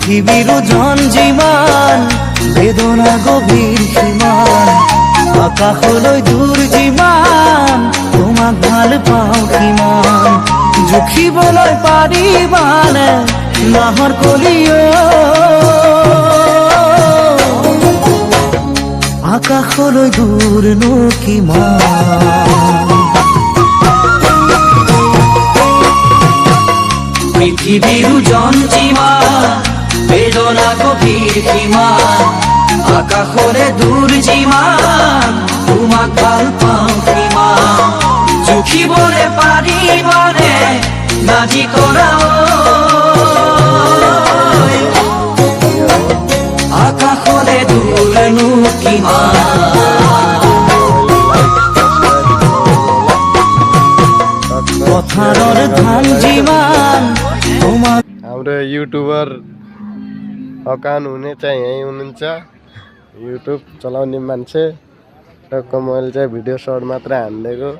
পৃথিবীৰ ওজন যিমান বেদনা গভীৰ সীমান আকাশলৈ দূৰ যিমান তোমাক ভাল পাওঁ কিমান জুখিবলৈ পাৰিবানে নাহৰ কলিও আকাশলৈ দূৰনো কিমান পৃথিবীৰ ওজন যিমান বেদনা গভীৰ সীমান আকাশলে দূৰ যিমান তোমাক ভাল পাওঁ কিমান জুখিবলৈ পাৰিবানে নাজি কৰা আকাশলে দূৰনো কিমান পথাৰৰ ধান যিমান हाम्रो युट्युबर अकान हुने चाहिँ यहीँ हुनुहुन्छ युट्युब चलाउने मान्छे टक्क मैले चाहिँ भिडियो सर्ट मात्र हानिदिएको